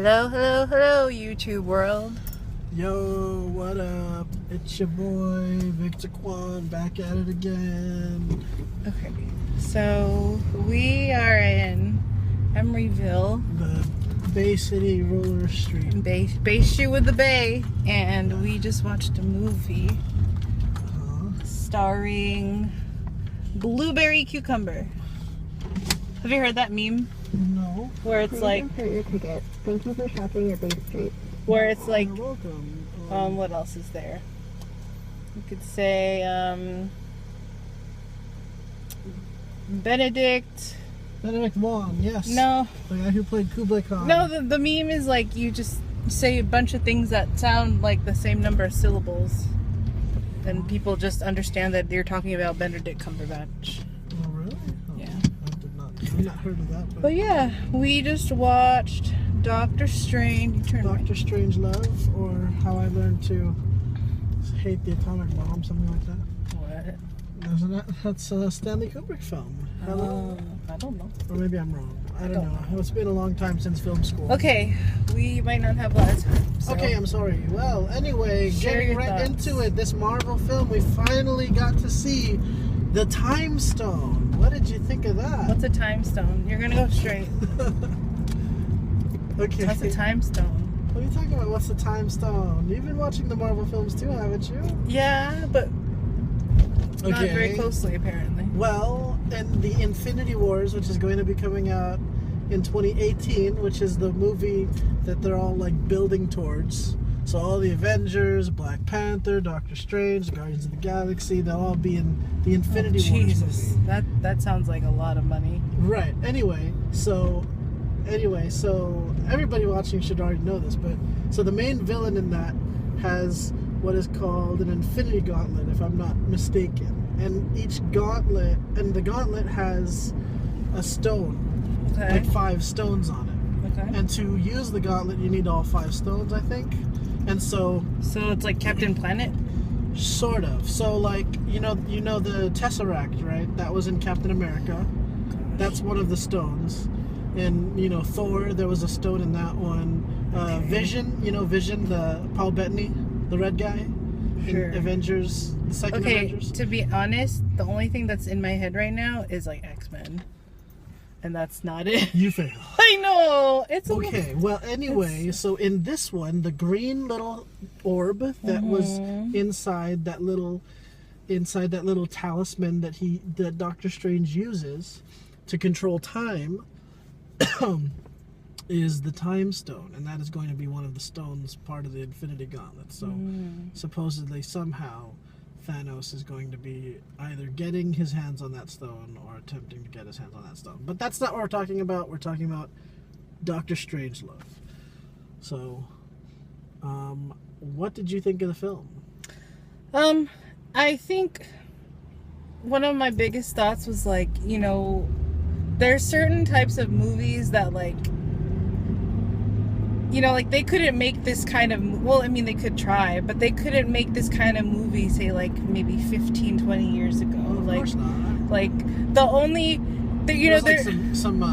Hello, hello, hello, YouTube world. Yo, what up? It's your boy, Victor Kwan, back at it again. Okay, so we are in Emeryville, The Bay City Roller Street. Bay Street with the Bay, and we just watched a movie starring Blueberry Cucumber. Have you heard that meme? No. Where it's like, insert your ticket. Thank you for shopping at Bay Street. where it's like, You're welcome. what else is there? You could say, Benedict Wong, yes. No. The guy who played Kublai Khan. No, the meme is like you just say a bunch of things that sound like the same number of syllables. And people just understand that you're talking about Benedict Cumberbatch. Oh, really? Oh, Yeah. I've not heard of that. But yeah, we just watched Doctor Strange. Doctor Strange Love, or How I Learned to Hate the Atomic Bomb, something like that. What? Isn't that? That's a Stanley Kubrick film. I don't know. Or maybe I'm wrong. I don't know. It's been a long time since film school. Okay, we might not have a lot of time. So. Okay, I'm sorry. Well, anyway, Share getting your right thoughts. into it, this Marvel film, we finally got to see the Time Stone. What did you think of that? What's a time stone? You're gonna go straight. Okay. What's a time stone? What are you talking about? What's the Time Stone? You've been watching the Marvel films too, haven't you? Yeah, but not very closely apparently. Well, in the Infinity Wars, which is going to be coming out in 2018, which is the movie that they're all like building towards. So all the Avengers, Black Panther, Doctor Strange, Guardians of the Galaxy, they'll all be in the Infinity Wars Jesus, movie. that sounds like a lot of money. Right. Anyway, so everybody watching should already know this, but so the main villain in that has what is called an Infinity Gauntlet, if I'm not mistaken. And each gauntlet, and the gauntlet has a stone, Okay. like 5 stones on it. Okay. And to use the gauntlet, you need all 5 stones, I think. And so, So it's like Captain Planet? sort of. So, like, you know the Tesseract, right? That was in Captain America. That's one of the stones. And Thor, there was a stone in that one. Vision, Vision, the Paul Bettany, the red guy. Sure. In Avengers, the second Okay, Avengers. to be honest, the only thing that's in my head right now is like X-Men. And that's not it. You fail. I know! It's Okay, well, anyway, so in this one, the green little orb that was inside that little talisman that Doctor Strange uses to control time is the Time Stone, and that is going to be one of the stones part of the Infinity Gauntlet. So supposedly somehow Thanos is going to be either getting his hands on that stone or attempting to get his hands on that stone. But that's not what we're talking about. We're talking about Doctor Strangelove. So, what did you think of the film? I think one of my biggest thoughts was like, there's certain types of movies that like, like they couldn't make this kind of, well, I mean, they could try, but they couldn't make this kind of movie, say, like, maybe 15, 20 years ago. Of like, course not. Like, the only, There's like some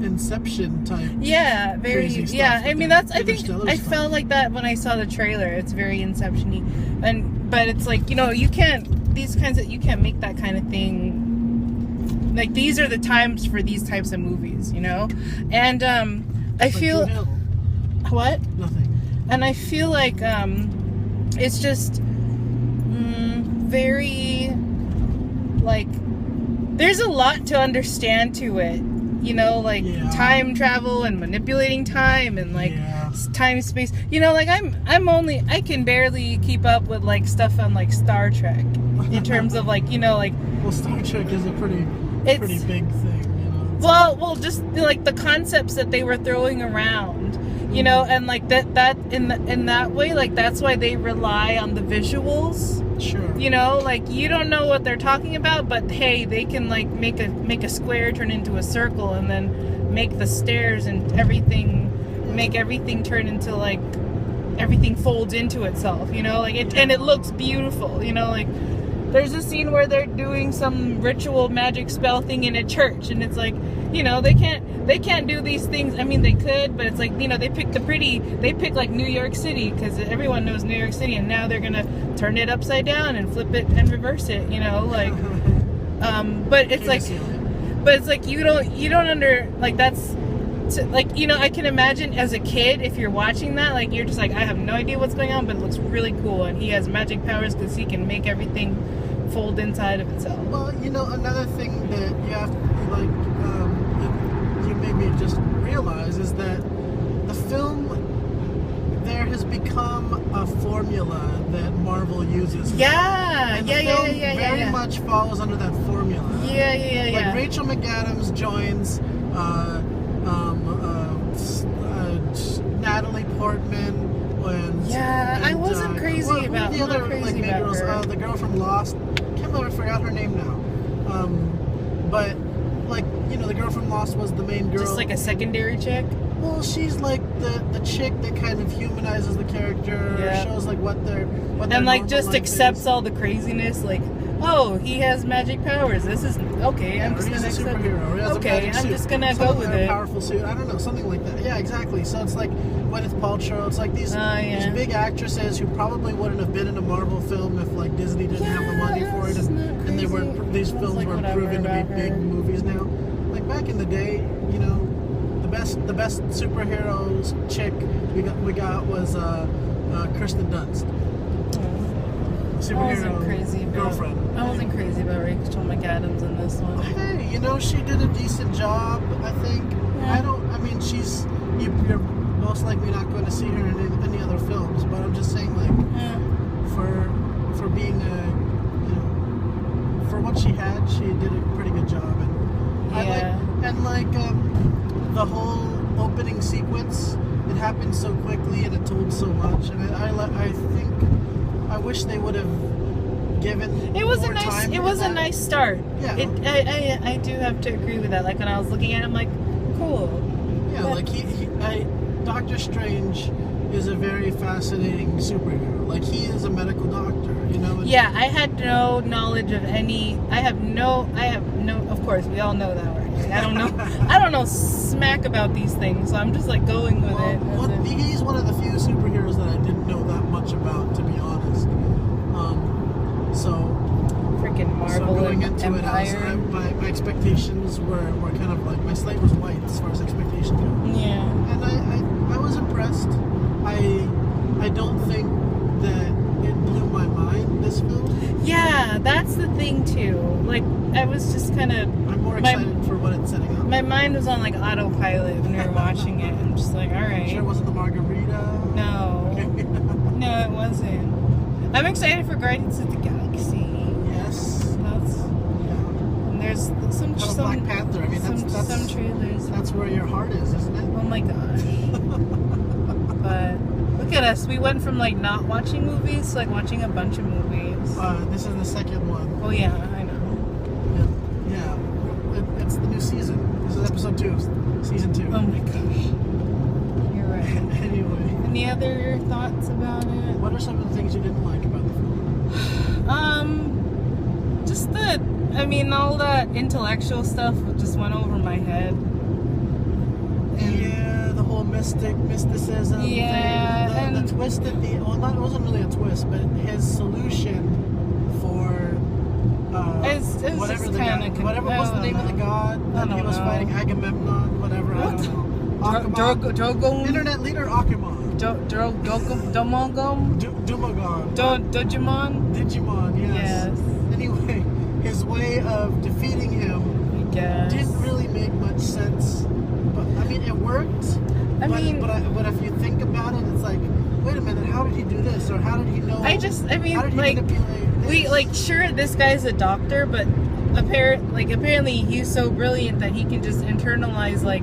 Inception type. Yeah, very, crazy stuff yeah, I with mean, the I think, Interstellar I stuff. felt like that when I saw the trailer. It's very Inception-y. But it's like, you can't make that kind of thing. Like, these are the times for these types of movies, And, I Like feel... June Hill. What? Nothing. And I feel like it's just very, like, there's a lot to understand to it, like time travel and manipulating time and like time, space. Like I can barely keep up with like stuff on like Star Trek in terms of like, Well, Star Trek is a pretty big thing, Well, just like the concepts that they were throwing around. And like that in that way, like that's why they rely on the visuals. Sure. Like you don't know what they're talking about, but hey, they can like make a square turn into a circle, and then make the stairs and everything, make everything turn into like everything folds into itself. Like it, and it looks beautiful. Like there's a scene where they're doing some ritual magic spell thing in a church, and it's like you know, they can't do these things. I mean, they could, but it's like, you know, they pick like New York City, because everyone knows New York City, and now they're gonna turn it upside down and flip it and reverse it, you know, like, but it's like you don't like, that's, like, you know, I can imagine as a kid, if you're watching that, like, you're just like, I have no idea what's going on, but it looks really cool, and he has magic powers because he can make everything fold inside of itself. Well, you know, another thing that you have to, like, you made me just realize is that the film, there has become a formula that Marvel uses. Yeah, and the film very yeah. much falls under that formula. Yeah. Like Rachel McAdams joins Natalie Portman. I wasn't crazy about the other like main girls. The girl from Lost. Can't believe I forgot her name now. But like, you know, the girl from Lost was the main girl. Just like a secondary chick. Well, she's like the chick that kind of humanizes the character. Yeah. Shows like what their and like just accepts is. all the craziness. Like, oh, he has magic powers. This is okay. Yeah, I'm just gonna he's a accept superhero. He has okay, a I'm suit. just gonna Something go with like it. A powerful suit. I don't know, something like that. Yeah, exactly. So it's like Gwyneth Paltrow. It's like these big actresses who probably wouldn't have been in a Marvel film if like Disney didn't have the money for it, and they weren't. These films like weren't proven to be big movies now. Like back in the day, you know, the best superheroes chick we got was Kirsten Dunst. Superhero girlfriend. I wasn't crazy about Rachel McAdams in this one. Hey, you know, she did a decent job, I think. Yeah. I mean, you're most likely not going to see her in any other films, but I'm just saying, like, for being for what she had, she did a pretty good job. And the whole opening sequence, it happened so quickly and it told so much, and I wish they would have given It was more a nice. time It was to a that. nice start. Yeah. I do have to agree with that. Like when I was looking at it, I'm like, cool. Yeah, like Doctor Strange is a very fascinating superhero. Like he is a medical doctor, you know. Yeah, I had no knowledge of any. I have no. Of course, we all know that already. I don't know. I don't know smack about these things, so I'm just like going with it. He's one of the few superheroes that I didn't know that much about, to be honest. Freaking Marvel so going into Empire. my expectations were kind of like, my slate was white as far as expectations go. Yeah. And I was impressed. I don't think that it blew my mind, this film. Yeah, that's the thing too. Like I was just kind of. I'm more excited for what it's setting up. My mind was on like autopilot when we were watching it. I'm just like, all right. Sure, it wasn't the margarita. No. Okay. No, it wasn't. I'm excited for Guardians of the Galaxy. Yes. And there's some Black Panther. I mean, that's some trailers. That's where your heart is, isn't it? Oh my gosh. But look at us. We went from like not watching movies to like watching a bunch of movies. This is the second one. Oh yeah, I know. Yeah. It's the new season. This is episode 2, season 2. Oh my gosh. You're right. Anyway. Any other thoughts about it? What are some of the things you didn't like about the film? Just all that intellectual stuff just went over my head. Yeah, the whole mysticism Yeah, thing. The twist at the... Well, it wasn't really a twist, but his solution for... It's whatever just the kind god... of... Whatever was the name of the god that he was fighting? Agamemnon? Whatever, I don't know. Akamon? Internet leader Akamon. Domogum? Dumagon. Digimon, yes. Anyway, his way of defeating him didn't really make much sense. But I mean, it worked. But if you think about it, it's like, wait a minute, how did he do this? Or how did he know? How did he manipulate this? Sure, this guy's a doctor, but apparently he's so brilliant that he can just internalize like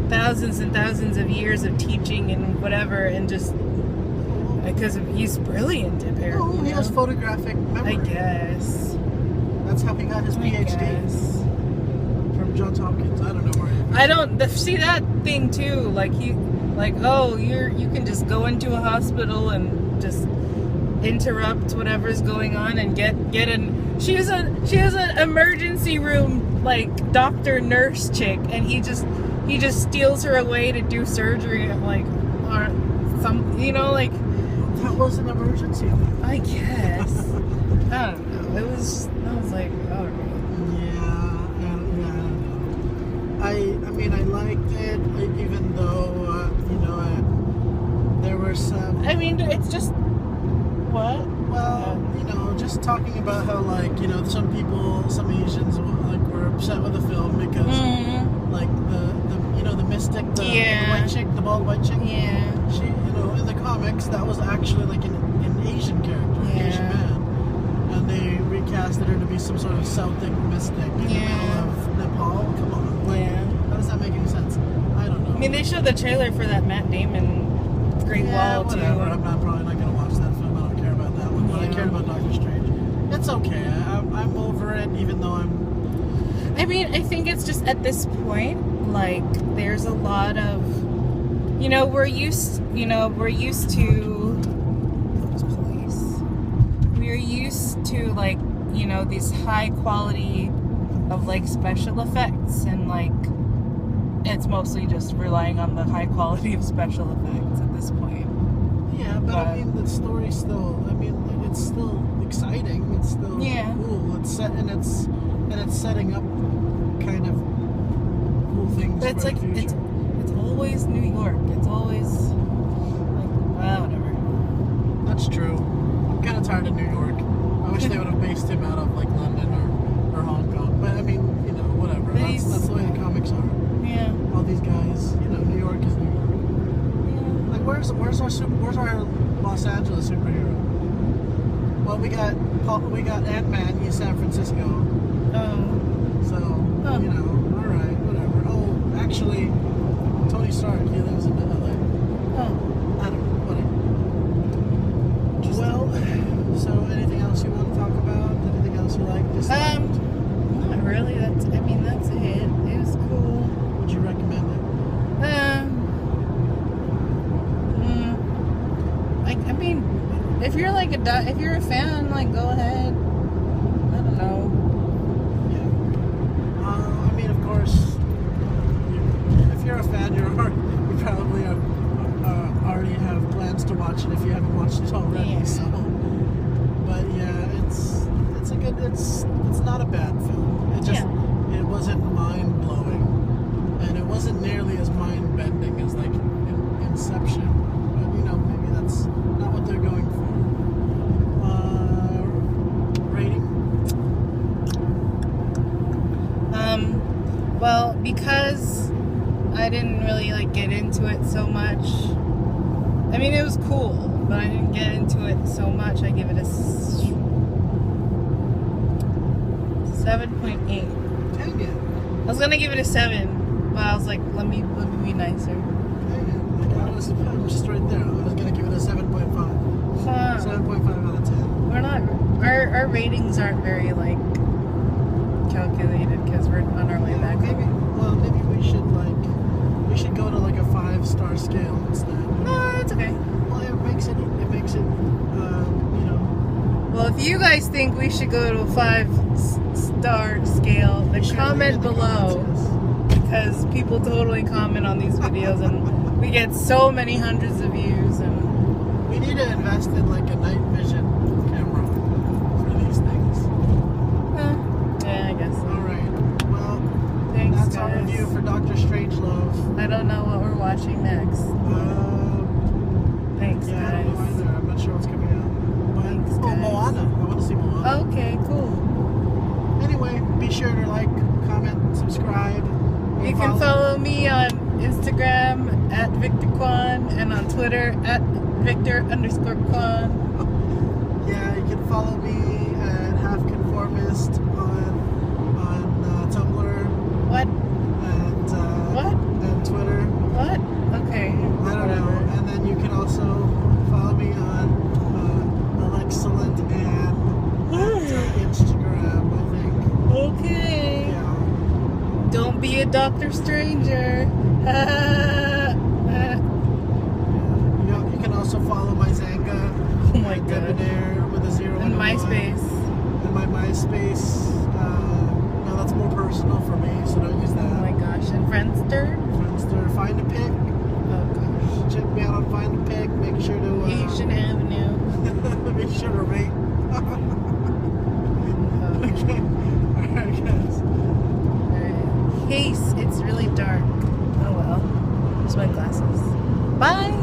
thousands and thousands of years of teaching and whatever, and just because he's brilliant apparently. Oh, he has photographic memory. I guess that's how he got his PhD from Johns Hopkins. I don't know where. I don't see that thing too. Like you can just go into a hospital and just interrupt whatever's going on and get She was an emergency room like doctor nurse chick, and he just steals her away to do surgery at like or some, you know, like that was an emergency. I guess. I don't know. I was like, oh. I mean, I liked it, even though, you know, there were some... I mean, it's just... What? Well, you know, just talking about how, like, you know, some people, some Asians, like, were upset with the film because, like, the you know, the mystic, the white chick, the bald white chick. Yeah. She, you know, in the comics, that was actually, like, an Asian character, an Asian man. And they recasted her to be some sort of Celtic mystic in the middle of Nepal. Come on. Like, how does that make any sense? I don't know. I mean, they showed the trailer for that Matt Damon Great Wall, too. Whatever. I'm probably not going to watch that film. I don't care about that one. But I cared about Doctor Strange. It's okay. I'm over it, even though I'm... I mean, I think it's just at this point, like, there's a lot of... You know, we're used to... We're used to, like, you know, these high quality of, like, special effects, and, like, it's mostly just relying on the high quality of special effects at this point. Yeah, but I mean, the story's still, I mean, it's still exciting, it's still cool, it's set, and it's setting up kind of cool things. But it's for like, the future. it's always New York, it's always, like, well, whatever. That's true. I'm kind of tired of New York. I wish they would have based him out of, like, London or Hong Kong. But, I mean, you know, whatever. That's the way the comics are. Yeah. All these guys, you know, New York is New York. Yeah. Like, where's our Los Angeles superhero? Well, we got Ant-Man, he's San Francisco. Oh. So, you know, all right, whatever. Oh, actually, Tony Stark, he lives in LA. Oh. I don't know, whatever. Well, so anything else you want to talk about? Anything else you like? Not really. That's it. It was cool. Would you recommend it? I mean, if you're like if you're a fan, like, go ahead. I don't know. Yeah. I mean, of course, if you're a fan, you probably already have plans to watch it if you haven't watched it already. Yeah. So, but yeah, it's not a bad film. It just it wasn't mind blowing, and it wasn't nearly as mind bending as like Inception. But you know, maybe that's not what they're going for. Rating. Well, because I didn't really like get into it so much. I mean, it was cool, but I didn't get into it so much. I give it a 7.8. Dang it. I was gonna give it a 7, but I was like, let me be nicer. Dang it. I'm just right there. I was gonna give it a 7.5. 7.5 out of 10. We're not. Our ratings aren't very like calculated because we're on our way back. Maybe we should go to like a 5-star scale instead. No, it's okay. Well, it makes it, you know. Well, if you guys think we should go to a 5-star scale, then comment below, because people totally comment on these videos, and we get so many hundreds of views. And we need to invest in like a night vision camera for these things. Yeah, I guess so. All right. Well, thanks, that's guys. our review for Doctor Strangelove. I don't know what we're watching next. Thanks, yeah, guys. I don't know either. I'm not sure what's coming out. But, Thanks, guys. Moana. I want to see Moana. Okay, cool. Anyway, be sure to like, comment, subscribe. You can follow me on Instagram at Victor Kwan and on Twitter at Victor_Kwan. Yeah, you can follow me at Half Conformist on Tumblr. What? And What? And Twitter. What? Okay. I don't know. And then you can also follow me on Alexcellent and Instagram, I think. Okay. Yeah. Don't be a Doctor Stranger. You can also follow my Zanga. Oh my god. Debonair with a 0 And and a 1. MySpace. And my MySpace. case. It's really dark. Oh well. There's my glasses. Bye.